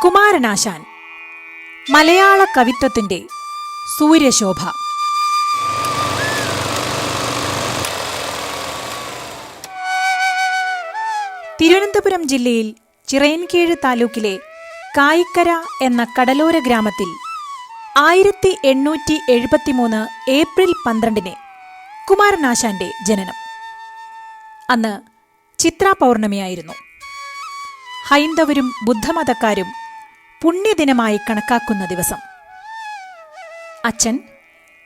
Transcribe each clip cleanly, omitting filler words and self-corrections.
കുമാരനാശാൻ മലയാള കവിത്വത്തിന്റെ സൂര്യശോഭ. തിരുവനന്തപുരം ജില്ലയിൽ ചിറയൻകീഴ് താലൂക്കിലെ കായിക്കര എന്ന കടലോര ഗ്രാമത്തിൽ 1873 ഏപ്രിൽ 12 കുമാരനാശാന്റെ ജനനം. അന്ന് ചിത്രാ പൗർണമിയായിരുന്നു. ഹൈന്ദവരും ബുദ്ധമതക്കാരും പുണ്യദിനമായി കണക്കാക്കുന്ന ദിവസം. അച്ഛൻ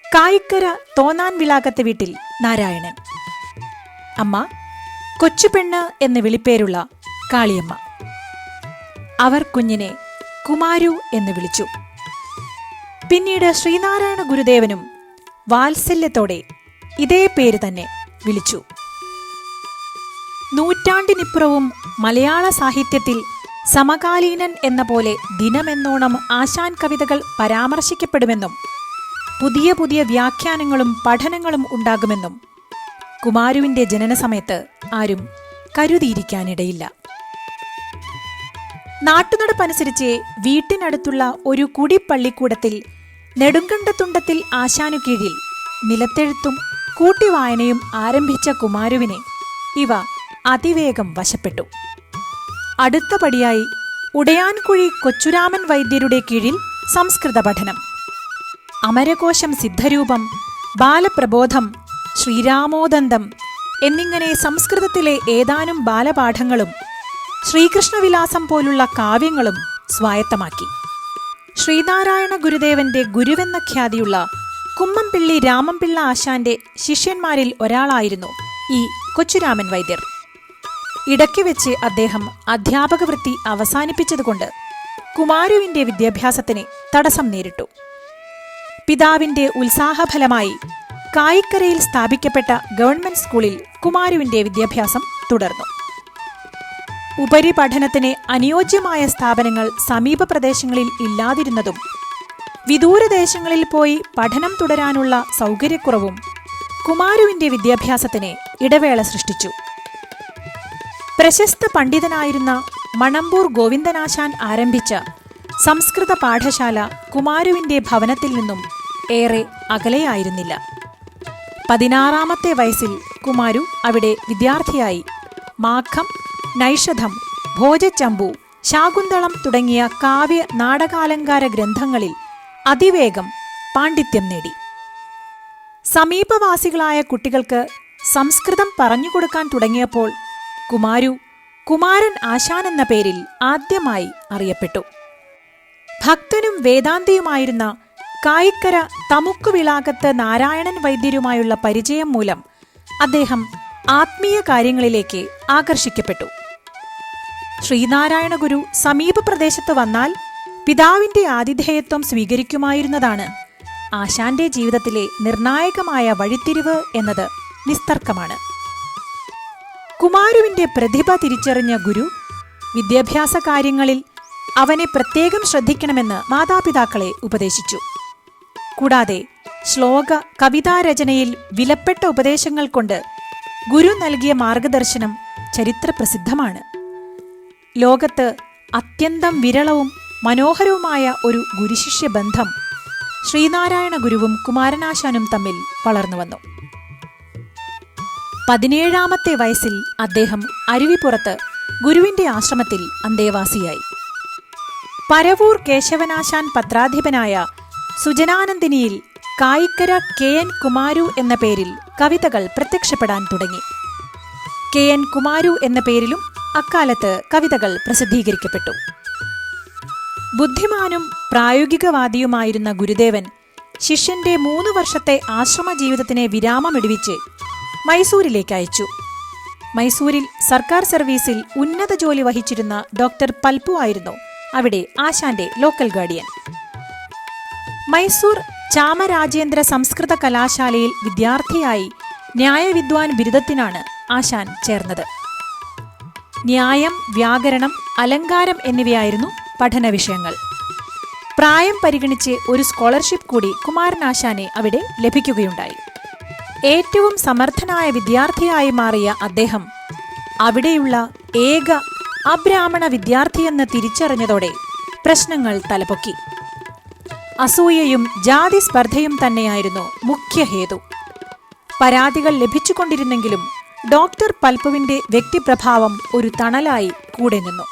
കായിക്കര തോന്നാൻ വിളാകത്തെ വീട്ടിൽ നാരായണൻ, അമ്മ കൊച്ചുപെണ്ണ് എന്ന് വിളിപ്പേരുള്ള കാളിയമ്മ. അവർ കുഞ്ഞിനെ കുമാരു എന്ന് വിളിച്ചു. പിന്നീട് ശ്രീനാരായണ ഗുരുദേവനും വാത്സല്യത്തോടെ ഇതേ പേര് തന്നെ വിളിച്ചു. നൂറ്റാണ്ടിനിപ്പുറവും മലയാള സാഹിത്യത്തിൽ സമകാലീനൻ എന്ന പോലെ ദിനമെന്നോണം ആശാൻ കവിതകൾ പരാമർശിക്കപ്പെടുമെന്നും പുതിയ പുതിയ വ്യാഖ്യാനങ്ങളും പഠനങ്ങളും ഉണ്ടാകുമെന്നും കുമാരുവിന്റെ ജനനസമയത്ത് ആരും കരുതിയിരിക്കാനിടയില്ല. നാട്ടുനടപ്പനുസരിച്ച് വീട്ടിനടുത്തുള്ള ഒരു കുടിപ്പള്ളിക്കൂടത്തിൽ നെടുങ്കണ്ടത്തുണ്ടത്തിൽ ആശാനു കീഴിൽ നിലത്തെഴുത്തും കൂട്ടിവായനയും ആരംഭിച്ച കുമാരുവിനെ ഇവ അതിവേഗം വശപ്പെട്ടു. അടുത്ത പടിയായി ഉടയാൻകുഴി കൊച്ചുരാമൻ വൈദ്യരുടെ കീഴിൽ സംസ്കൃത പഠനം. അമരകോശം, സിദ്ധരൂപം, ബാലപ്രബോധം, ശ്രീരാമോദന്തം എന്നിങ്ങനെ സംസ്കൃതത്തിലെ ഏതാനും ബാലപാഠങ്ങളും ശ്രീകൃഷ്ണവിലാസം പോലുള്ള കാവ്യങ്ങളും സ്വായത്തമാക്കി. ശ്രീനാരായണ ഗുരുദേവന്റെ ഗുരുവെന്ന ഖ്യാതിയുള്ള കുമ്മംപിള്ളി രാമംപിള്ള ആശാന്റെ ശിഷ്യന്മാരിൽ ഒരാളായിരുന്നു ഈ കൊച്ചുരാമൻ വൈദ്യർ. ഇടയ്ക്ക് വെച്ച് അദ്ദേഹം അധ്യാപക വൃത്തി അവസാനിപ്പിച്ചതുകൊണ്ട് കുമാരുവിന്റെ വിദ്യാഭ്യാസത്തിന് തടസ്സം നേരിട്ടു. പിതാവിന്റെ ഉത്സാഹഫലമായി കായിക്കരയിൽ സ്ഥാപിക്കപ്പെട്ട ഗവൺമെന്റ് സ്കൂളിൽ കുമാരുവിന്റെ വിദ്യാഭ്യാസം തുടർന്നു. ഉപരിപഠനത്തിന് അനുയോജ്യമായ സ്ഥാപനങ്ങൾ സമീപ പ്രദേശങ്ങളിൽ ഇല്ലാതിരുന്നതും വിദൂരദേശങ്ങളിൽ പോയി പഠനം തുടരാനുള്ള സൗകര്യക്കുറവും കുമാരുവിന്റെ വിദ്യാഭ്യാസത്തിന് ഇടവേള സൃഷ്ടിച്ചു. പ്രശസ്ത പണ്ഡിതനായിരുന്ന മണമ്പൂർ ഗോവിന്ദനാശാൻ ആരംഭിച്ച സംസ്കൃത പാഠശാല കുമാരുവിന്റെ ഭവനത്തിൽ നിന്നും ഏറെ അകലെയായിരുന്നില്ല. 16-ാമത്തെ വയസ്സിൽ കുമാരു അവിടെ വിദ്യാർത്ഥിയായി മാഖം, നൈഷധം, ഭോജച്ചമ്പു, ശാകുന്തളം തുടങ്ങിയ കാവ്യ നാടകാലങ്കാര ഗ്രന്ഥങ്ങളിൽ അതിവേഗം പാണ്ഡിത്യം നേടി. സമീപവാസികളായ കുട്ടികൾക്ക് സംസ്കൃതം പറഞ്ഞുകൊടുക്കാൻ തുടങ്ങിയപ്പോൾ കുമാരു കുമാരൻ ആശാൻ എന്ന പേരിൽ ആദ്യമായി അറിയപ്പെട്ടു. ഭക്തനും വേദാന്തിയുമായിരുന്ന കായിക്കര തമുക്കുവിളാകത്ത് നാരായണൻ വൈദ്യരുമായുള്ള പരിചയം മൂലം അദ്ദേഹം ആത്മീയ കാര്യങ്ങളിലേക്ക് ആകർഷിക്കപ്പെട്ടു. ശ്രീനാരായണ ഗുരു സമീപ പ്രദേശത്ത് വന്നാൽ പിതാവിന്റെ ആതിഥേയത്വം സ്വീകരിക്കുമായിരുന്നതാണ് ആശാന്റെ ജീവിതത്തിലെ നിർണായകമായ വഴിത്തിരിവ് എന്നത് നിസ്തർക്കമാണ്. കുമാരുവിന്റെ പ്രതിഭ തിരിച്ചറിഞ്ഞ ഗുരു വിദ്യാഭ്യാസ കാര്യങ്ങളിൽ അവനെ പ്രത്യേകം ശ്രദ്ധിക്കണമെന്ന് മാതാപിതാക്കളെ ഉപദേശിച്ചു. കൂടാതെ ശ്ലോക കവിതാരചനയിൽ വിലപ്പെട്ട ഉപദേശങ്ങൾ കൊണ്ട് ഗുരു നൽകിയ മാർഗദർശനം ചരിത്രപ്രസിദ്ധമാണ്. ലോകത്ത് അത്യന്തം വിരളവും മനോഹരവുമായ ഒരു ഗുരുശിഷ്യ ബന്ധം ശ്രീനാരായണ ഗുരുവും കുമാരനാശാനും തമ്മിൽ വളർന്നു വന്നു. 17-ാമത്തെ വയസ്സിൽ അദ്ദേഹം അരുവിപ്പുറത്ത് ഗുരുവിന്റെ ആശ്രമത്തിൽ അന്തേവാസിയായി. പരവൂർ കേശവനാശാൻ പത്രാധിപനായ സുജനാനന്ദിനിയിൽ കായിക്കര KN കുമാരു എന്ന പേരിൽ കവിതകൾ പ്രത്യക്ഷപ്പെടാൻ തുടങ്ങി. KN കുമാരു എന്ന പേരിലും അക്കാലത്ത് കവിതകൾ പ്രസിദ്ധീകരിക്കപ്പെട്ടു. ബുദ്ധിമാനും പ്രായോഗികവാദിയുമായിരുന്ന ഗുരുദേവൻ ശിഷ്യന്റെ 3 വർഷത്തെ ആശ്രമ ജീവിതത്തിനെ വിരാമമിടിവിച്ച് മൈസൂരിലേക്ക് അയച്ചു. മൈസൂരിൽ സർക്കാർ സർവീസിൽ ഉന്നത ജോലി വഹിച്ചിരുന്ന ഡോക്ടർ പൽപു ആയിരുന്നു അവിടെ ആശാന്റെ ലോക്കൽ ഗാർഡിയൻ. മൈസൂർ ചാമരാജേന്ദ്ര സംസ്കൃത കലാശാലയിൽ വിദ്യാർത്ഥിയായി ന്യായവിദ്വാൻ ബിരുദത്തിനാണ് ആശാൻ ചേർന്നത്. ന്യായം, വ്യാകരണം, അലങ്കാരം എന്നിവയായിരുന്നു പഠന വിഷയങ്ങൾ. പ്രായം പരിഗണിച്ച് ഒരു സ്കോളർഷിപ്പ് കൂടി കുമാരനാശാനെ അവിടെ ലഭിക്കുകയുണ്ടായി. ഏറ്റവും സമർത്ഥനായ വിദ്യാർത്ഥിയായി മാറിയ അദ്ദേഹം അവിടെയുള്ള ഏക അബ്രാഹ്മണ വിദ്യാർത്ഥിയെന്ന് തിരിച്ചറിഞ്ഞതോടെ പ്രശ്നങ്ങൾ തലപൊക്കി. അസൂയയും ജാതി സ്പർദ്ധയും തന്നെയായിരുന്നു മുഖ്യഹേതു. പരാതികൾ ലഭിച്ചുകൊണ്ടിരുന്നെങ്കിലും ഡോക്ടർ പൽപുവിന്റെ വ്യക്തിപ്രഭാവം ഒരു തണലായി കൂടെ നിന്നു.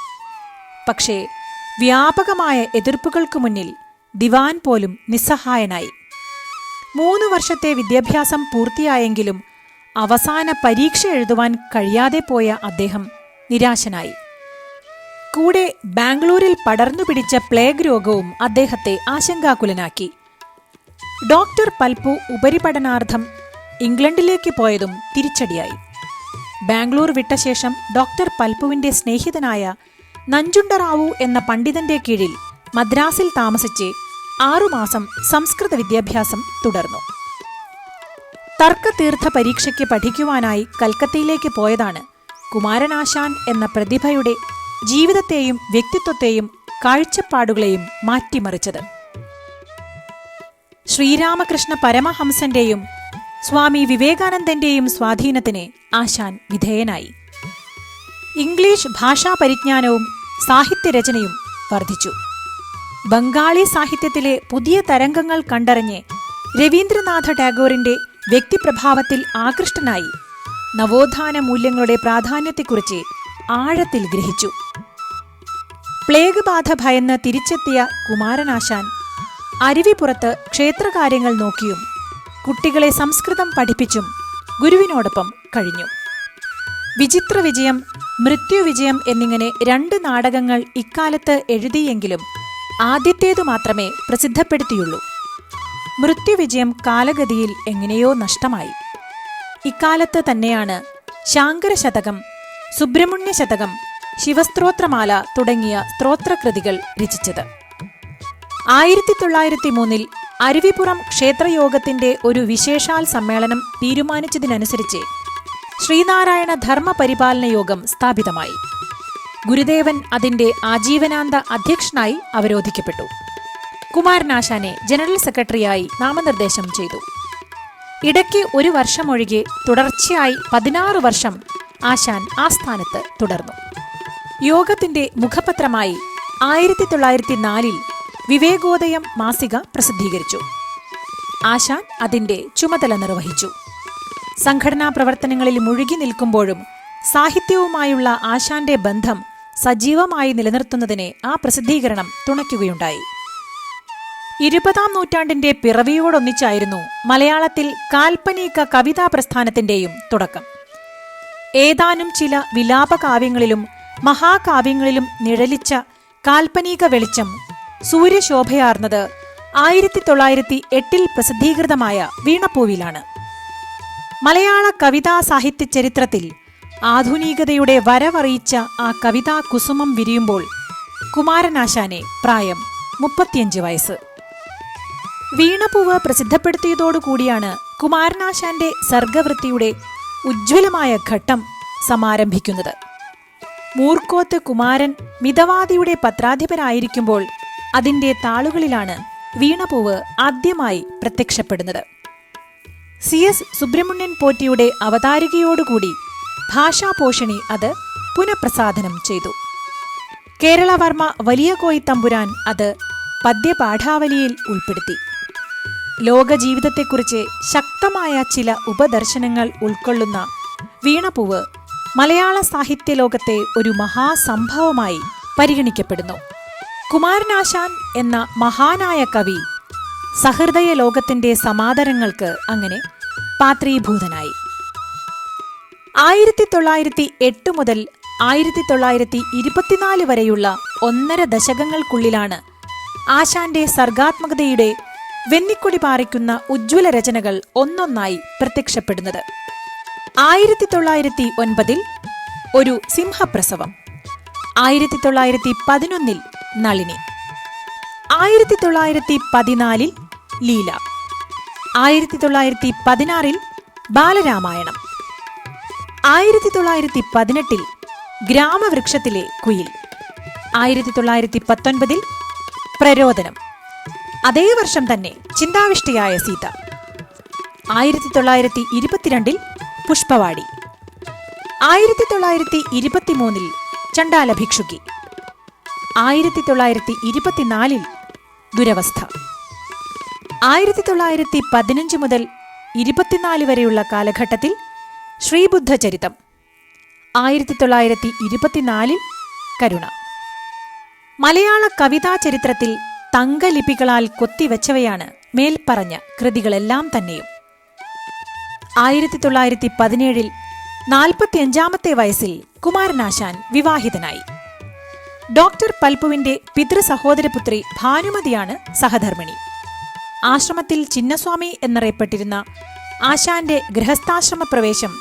പക്ഷേ വ്യാപകമായ എതിർപ്പുകൾക്ക് മുന്നിൽ ദിവാൻ പോലും നിസ്സഹായനായി. 3 വർഷത്തെ വിദ്യാഭ്യാസം പൂർത്തിയായെങ്കിലും അവസാന പരീക്ഷ എഴുതുവാൻ കഴിയാതെ പോയ അദ്ദേഹം നിരാശനായി. കൂടെ ബാംഗ്ലൂരിൽ പടർന്നു പിടിച്ച പ്ലേഗ് രോഗവും അദ്ദേഹത്തെ ആശങ്കാകുലനാക്കി. ഡോക്ടർ പൽപു ഉപരിപഠനാർത്ഥം ഇംഗ്ലണ്ടിലേക്ക് പോയതും തിരിച്ചടിയായി. ബാംഗ്ലൂർ വിട്ട ശേഷം ഡോക്ടർ പൽപുവിന്റെ സ്നേഹിതനായ നഞ്ചുണ്ടറാവു എന്ന പണ്ഡിതന്റെ കീഴിൽ മദ്രാസിൽ താമസിച്ച് 6 മാസം സംസ്കൃത വിദ്യാഭ്യാസം തുടർന്നു. തർക്കതീർത്ഥ പരീക്ഷയ്ക്ക് പഠിക്കുവാനായി കൽക്കത്തയിലേക്ക് പോയതാണ് കുമാരനാശാൻ എന്ന പ്രതിഭയുടെ ജീവിതത്തെയും വ്യക്തിത്വത്തെയും കാഴ്ചപ്പാടുകളെയും മാറ്റിമറിച്ചത്. ശ്രീരാമകൃഷ്ണ പരമഹംസന്റെയും സ്വാമി വിവേകാനന്ദന്റെയും സ്വാധീനത്തിന് ആശാൻ വിധേയനായി. ഇംഗ്ലീഷ് ഭാഷാ പരിജ്ഞാനവും സാഹിത്യരചനയും വർദ്ധിച്ചു. ബംഗാളി സാഹിത്യത്തിലെ പുതിയ തരംഗങ്ങൾ കണ്ടറിഞ്ഞ് രവീന്ദ്രനാഥ ടാഗോറിന്റെ വ്യക്തിപ്രഭാവത്തിൽ ആകൃഷ്ടനായി നവോത്ഥാന മൂല്യങ്ങളുടെ പ്രാധാന്യത്തെക്കുറിച്ച് ആഴത്തിൽ ഗ്രഹിച്ചു. പ്ലേഗ് ബാധ ഭയന്ന് തിരിച്ചെത്തിയ കുമാരനാശാൻ അരുവിപ്പുറത്ത് ക്ഷേത്രകാര്യങ്ങൾ നോക്കിയും കുട്ടികളെ സംസ്കൃതം പഠിപ്പിച്ചും ഗുരുവിനോടൊപ്പം കഴിഞ്ഞു. വിചിത്ര വിജയം, മൃത്യുവിജയം എന്നിങ്ങനെ 2 നാടകങ്ങൾ ഇക്കാലത്ത് എഴുതിയെങ്കിലും ആദ്യത്തേതു മാത്രമേ പ്രസിദ്ധപ്പെടുത്തിയുള്ളൂ. മൃത്യുവിജയം കാലഗതിയിൽ എങ്ങനെയോ നഷ്ടമായി. ഇക്കാലത്ത് തന്നെയാണ് ശാങ്കരശതകം, സുബ്രഹ്മണ്യശതകം, ശിവസ്ത്രോത്രമാല തുടങ്ങിയ സ്ത്രോത്രകൃതികൾ രചിച്ചത്. 1903 അരുവിപ്പുറം ക്ഷേത്രയോഗത്തിന്റെ ഒരു വിശേഷാൽ സമ്മേളനം തീരുമാനിച്ചതിനനുസരിച്ച് ശ്രീനാരായണ ധർമ്മ പരിപാലന യോഗം സ്ഥാപിതമായി. ഗുരുദേവൻ അതിന്റെ ആജീവനാന്ത അധ്യക്ഷനായി അവരോധിക്കപ്പെട്ടു. കുമാരനാശാനെ ജനറൽ സെക്രട്ടറിയായി നാമനിർദ്ദേശം ചെയ്തു. ഇടയ്ക്ക് 1 വർഷമൊഴികെ തുടർച്ചയായി 16 വർഷം ആശാൻ ആ സ്ഥാനത്ത് തുടർന്നു. യോഗത്തിന്റെ മുഖപത്രമായി 1904 വിവേകോദയം മാസിക പ്രസിദ്ധീകരിച്ചു. ആശാൻ അതിന്റെ ചുമതല നിർവഹിച്ചു. സംഘടനാ പ്രവർത്തനങ്ങളിൽ മുഴുകി നിൽക്കുമ്പോഴും സാഹിത്യവുമായുള്ള ആശാന്റെ ബന്ധം സജീവമായി നിലനിർത്തുന്നതിനെ ആ പ്രസിദ്ധീകരണം തുണയ്ക്കുകയുണ്ടായി. 20-ാം നൂറ്റാണ്ടിന്റെ പിറവിയോടൊന്നിച്ചായിരുന്നു മലയാളത്തിൽ കാൽപ്പനിക കവിതാ പ്രസ്ഥാനത്തിന്റെയും തുടക്കം. ഏതാനും ചില വിലാപകാവ്യങ്ങളിലും മഹാകാവ്യങ്ങളിലും നിഴലിച്ച കാൽപ്പനിക വെളിച്ചം സൂര്യശോഭയാർന്നത് 1908 പ്രസിദ്ധീകൃതമായ വീണപ്പൂവിലാണ്. മലയാള കവിതാ സാഹിത്യ ചരിത്രത്തിൽ ആധുനികതയുടെ വരവറിയിച്ച ആ കവിതാ കുസുമം വിരിയുമ്പോൾ കുമാരനാശാനെ പ്രായം 35 വയസ്സ്. വീണപ്പൂവ് പ്രസിദ്ധപ്പെടുത്തിയതോടുകൂടിയാണ് കുമാരനാശാന്റെ സർഗവൃത്തിയുടെ ഉജ്ജ്വലമായ ഘട്ടം സമാരംഭിക്കുന്നത്. മൂർക്കോത്ത് കുമാരൻ മിതവാദിയുടെ പത്രാധിപരായിരിക്കുമ്പോൾ അതിന്റെ താളുകളിലാണ് വീണപ്പൂവ് ആദ്യമായി പ്രത്യക്ഷപ്പെടുന്നത്. CS സുബ്രഹ്മണ്യൻ പോറ്റിയുടെ അവതാരികയോടുകൂടി ഭാഷാപോഷിണി അത് പുനഃപ്രസാധനം ചെയ്തു. കേരളവർമ്മ വലിയ കോയി തമ്പുരാൻ അത് പദ്യപാഠാവലിയിൽ ഉൾപ്പെടുത്തി. ലോകജീവിതത്തെക്കുറിച്ച് ശക്തമായ ചില ഉപദർശനങ്ങൾ ഉൾക്കൊള്ളുന്ന വീണപ്പൂവ് മലയാള സാഹിത്യലോകത്തെ ഒരു മഹാസംഭവമായി പരിഗണിക്കപ്പെടുന്നു. കുമാരനാശാൻ എന്ന മഹാനായ കവി സഹൃദയ ലോകത്തിന്റെ സമാദരങ്ങൾക്ക് അങ്ങനെ പാത്രീഭൂതനായി. 1908 മുതൽ 1924 വരെയുള്ള 1.5 ദശകങ്ങൾക്കുള്ളിലാണ് ആശാന്റെ സർഗാത്മകതയുടെ വെന്നിക്കൊടി പാറിക്കുന്ന ഉജ്ജ്വല രചനകൾ ഒന്നൊന്നായി പ്രത്യക്ഷപ്പെടുന്നത്. 1909 ഒരു സിംഹപ്രസവം, 1911 നളിനി, 1914 ലീല, 1916 ബാലരാമായണം, 1918 ഗ്രാമവൃക്ഷത്തിലെ കുയിൽ, 1919 പ്രരോദനം, അതേ വർഷം തന്നെ ചിന്താവിഷ്ടയായ സീത, 1922 പുഷ്പവാടി, 1923 ചണ്ഡാല ഭിക്ഷുകി, 1924 ദുരവസ്ഥ, 1915 മുതൽ 24 വരെയുള്ള കാലഘട്ടത്തിൽ ശ്രീബുദ്ധചരിതം, 1924 കരുണ. മലയാള കവിതാ ചരിത്രത്തിൽ തങ്കലിപികളാൽ കൊത്തിവെച്ചവയാണ് മേൽപ്പറഞ്ഞ കൃതികളെല്ലാം തന്നെയും. 1917 45 വയസ്സിൽ കുമാരനാശാൻ വിവാഹിതനായി. ഡോക്ടർ പൽപുവിന്റെ പിതൃസഹോദരപുത്രി ഭാനുമതിയാണ് സഹധർമ്മിണി. ആശ്രമത്തിൽ ചിന്നസ്വാമി എന്നറിയപ്പെട്ടിരുന്ന ആശാന്റെ ഗൃഹസ്ഥാശ്രമ പ്രവേശം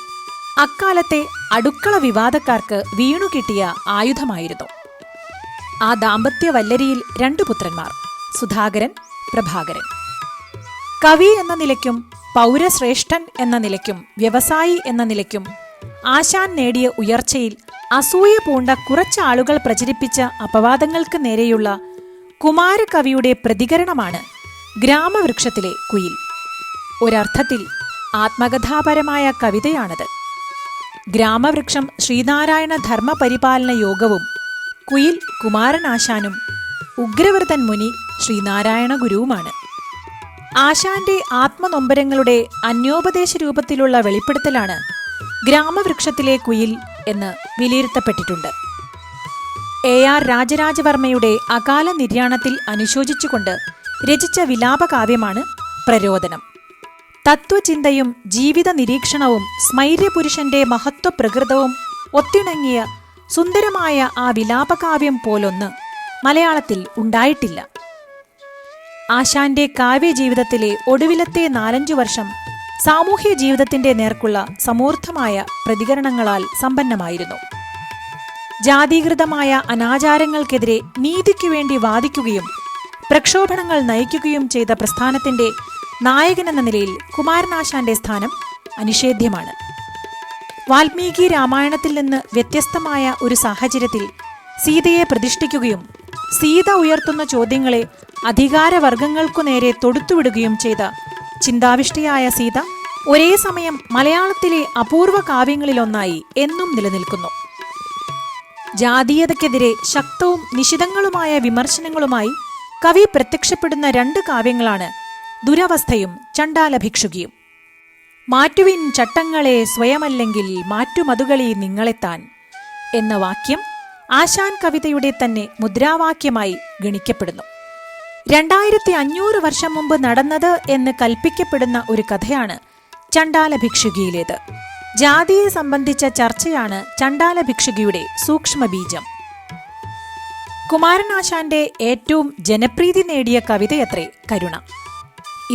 അക്കാലത്തെ അടുക്കള വിവാദക്കാർക്ക് വീണുകിട്ടിയ ആയുധമായിരുന്നു. ആ ദാമ്പത്യ വല്ലരിയിൽ 2 പുത്രന്മാർ, സുധാകരൻ, പ്രഭാകരൻ. കവി എന്ന നിലയ്ക്കും പൗരശ്രേഷ്ഠൻ എന്ന നിലയ്ക്കും വ്യവസായി എന്ന നിലയ്ക്കും ആശാൻ നേടിയ ഉയർച്ചയിൽ അസൂയ പൂണ്ട കുറച്ചാളുകൾ പ്രചരിപ്പിച്ച അപവാദങ്ങൾക്ക് നേരെയുള്ള കുമാരകവിയുടെ പ്രതികരണമാണ് ഗ്രാമവൃക്ഷത്തിലെ കുയിൽ. ഒരർത്ഥത്തിൽ ആത്മകഥാപരമായ കവിതയാണത്. ഗ്രാമവൃക്ഷം ശ്രീനാരായണ ധർമ്മപരിപാലന യോഗവും കുയിൽ കുമാരനാശാനും ഉഗ്രവ്രതൻ മുനി ശ്രീനാരായണ ഗുരുവുമാണ്. ആശാന്റെ ആത്മനൊമ്പരങ്ങളുടെ അന്യോപദേശ രൂപത്തിലുള്ള വെളിപ്പെടുത്തലാണ് ഗ്രാമവൃക്ഷത്തിലെ കുയിൽ എന്ന് വിലയിരുത്തപ്പെട്ടിട്ടുണ്ട്. AR രാജരാജവർമ്മയുടെ അകാല നിര്യാണത്തിൽ അനുശോചിച്ചുകൊണ്ട് രചിച്ച വിലാപകാവ്യമാണ് പ്രരോദനം. തത്വചിന്തയും ജീവിത നിരീക്ഷണവും സ്മൈര്യപുരുഷന്റെ മഹത്വപ്രകൃതവും ഒത്തിണങ്ങിയ സുന്ദരമായ ആ വിലാപകാവ്യം പോലൊന്ന് മലയാളത്തിൽ ഉണ്ടായിട്ടില്ല. ആശാന്റെ കാവ്യജീവിതത്തിലെ ഒടുവിലത്തെ 4-5 വർഷം സാമൂഹ്യ ജീവിതത്തിന്റെ നേർക്കുള്ള സമൂർദ്ധമായ പ്രതികരണങ്ങളാൽ സമ്പന്നമായിരുന്നു. ജാതീകൃതമായ അനാചാരങ്ങൾക്കെതിരെ നീതിക്കുവേണ്ടി വാദിക്കുകയും പ്രക്ഷോഭണങ്ങൾ നയിക്കുകയും ചെയ്ത പ്രസ്ഥാനത്തിന്റെ നായകനെന്ന നിലയിൽ കുമാരനാശാന്റെ സ്ഥാനം അനിഷേധ്യമാണ്. വാൽമീകി രാമായണത്തിൽ നിന്ന് വ്യത്യസ്തമായ ഒരു സാഹചര്യത്തിൽ സീതയെ പ്രതിഷ്ഠിക്കുകയും സീത ഉയർത്തുന്ന ചോദ്യങ്ങളെ അധികാരവർഗങ്ങൾക്കു നേരെ തൊടുത്തുവിടുകയും ചെയ്ത ചിന്താവിഷ്ടയായ സീത ഒരേ സമയം മലയാളത്തിലെ അപൂർവ കാവ്യങ്ങളിലൊന്നായി എന്നും നിലനിൽക്കുന്നു. ജാതീയതയ്ക്കെതിരെ ശക്തവും നിശിതങ്ങളുമായ വിമർശനങ്ങളുമായി കവി പ്രത്യക്ഷപ്പെടുന്ന 2 കാവ്യങ്ങളാണ് ദുരവസ്ഥയും ചണ്ഡാല ഭിക്ഷുകിയും. മാറ്റുവിൻ ചട്ടങ്ങളെ സ്വയമല്ലെങ്കിൽ മാറ്റുമതുകളി നിങ്ങളെത്താൻ എന്ന വാക്യം ആശാൻ കവിതയുടെ തന്നെ മുദ്രാവാക്യമായി ഗണിക്കപ്പെടുന്നു. 2500 വർഷം മുമ്പ് നടന്നത് എന്ന് കൽപ്പിക്കപ്പെടുന്ന ഒരു കഥയാണ് ചണ്ഡാല ഭിക്ഷുകിയിലേത്. ജാതിയെ സംബന്ധിച്ച ചർച്ചയാണ് ചണ്ഡാല ഭിക്ഷുകിയുടെ സൂക്ഷ്മബീജം. കുമാരനാശാന്റെ ഏറ്റവും ജനപ്രീതി നേടിയ കവിതയത്രേ കരുണ.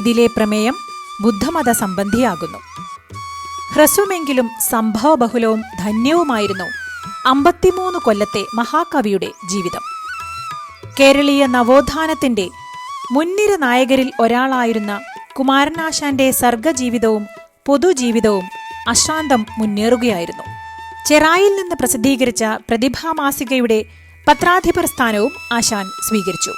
ഇതിലെ പ്രമേയം ബുദ്ധമത സംബന്ധിയാകുന്നു. ഹ്രസ്വമെങ്കിലും സംഭവബഹുലവും ധന്യവുമായിരുന്നു 53 കൊല്ലത്തെ മഹാകവിയുടെ ജീവിതം. കേരളീയ നവോത്ഥാനത്തിന്റെ മുൻനിര നായകരിൽ ഒരാളായിരുന്ന കുമാരനാശാന്റെ സർഗജീവിതവും പൊതുജീവിതവും അശാന്തം മുന്നേറുകയായിരുന്നു. ചെറായിൽ നിന്ന് പ്രസിദ്ധീകരിച്ച പ്രതിഭാമാസികയുടെ പത്രാധിപർ സ്ഥാനവും ആശാൻ സ്വീകരിച്ചു.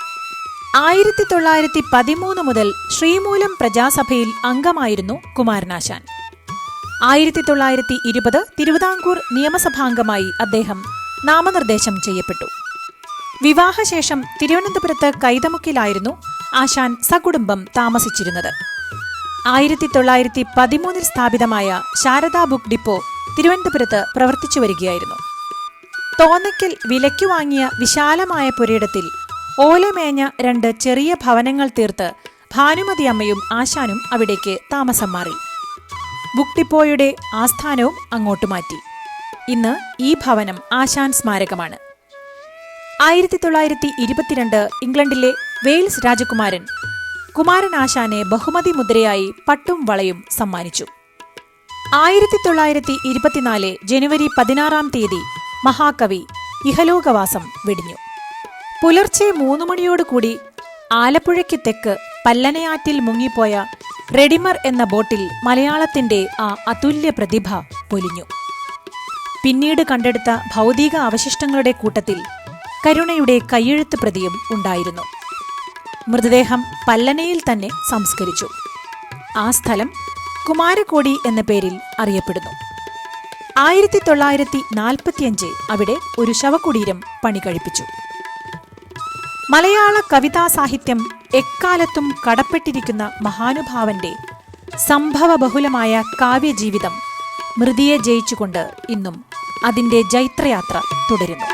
1913 മുതൽ ശ്രീമൂലം പ്രജാസഭയിൽ അംഗമായിരുന്നു കുമാരനാശാൻ. 1920 തിരുവിതാംകൂർ നിയമസഭാംഗമായി അദ്ദേഹം നാമനിർദ്ദേശം ചെയ്യപ്പെട്ടു. വിവാഹശേഷം തിരുവനന്തപുരത്ത് കൈതമുക്കിലായിരുന്നു ആശാൻ സകുടുംബം താമസിച്ചിരുന്നത്. 1913 സ്ഥാപിതമായ ശാരദാ ബുക്ക് ഡിപ്പോ തിരുവനന്തപുരത്ത് പ്രവർത്തിച്ചു വരികയായിരുന്നു. തോന്നയ്ക്കൽ വിലയ്ക്കു വാങ്ങിയ വിശാലമായ പുരയിടത്തിൽ ഓലമേഞ്ഞ 2 ചെറിയ ഭവനങ്ങൾ തീർത്ത് ഭാനുമതി അമ്മയും ആശാനും അവിടേക്ക് താമസം മാറി. ബുക്ക് ഡിപ്പോയുടെ ആസ്ഥാനവും അങ്ങോട്ട് മാറ്റി. ഇന്ന് ഈ ഭവനം ആശാൻ സ്മാരകമാണ്. 1922 ഇംഗ്ലണ്ടിലെ വെയിൽസ് രാജകുമാരൻ കുമാരനാശാനെ ബഹുമതി മുദ്രയായി പട്ടും വളയും സമ്മാനിച്ചു. 1924 ജനുവരി 16 മഹാകവി ഇഹലോകവാസം വെടിഞ്ഞു. പുലർച്ചെ 3 മണിയോടുകൂടി ആലപ്പുഴയ്ക്ക് തെക്ക് പല്ലനയാറ്റിൽ മുങ്ങിപ്പോയ റെഡിമർ എന്ന ബോട്ടിൽ മലയാളത്തിന്റെ ആ അതുല്യ പ്രതിഭ പൊലിഞ്ഞു. പിന്നീട് കണ്ടെടുത്ത ഭൗതിക അവശിഷ്ടങ്ങളുടെ കൂട്ടത്തിൽ കരുണയുടെ കയ്യെഴുത്ത് പ്രതിയും ഉണ്ടായിരുന്നു. മൃതദേഹം പല്ലനയിൽ തന്നെ സംസ്കരിച്ചു. ആ സ്ഥലം കുമാരകോടി എന്ന പേരിൽ അറിയപ്പെടുന്നു. 1945 അവിടെ ഒരു ശവകുടീരം പണി കഴിപ്പിച്ചു. മലയാള കവിതാ സാഹിത്യം എക്കാലത്തും കടപ്പെട്ടിരിക്കുന്ന മഹാനുഭാവന്റെ സംഭവബഹുലമായ കാവ്യജീവിതം മൃതിയെ ജയിച്ചുകൊണ്ട് ഇന്നും അതിന്റെ ജൈത്രയാത്ര തുടരുന്നു.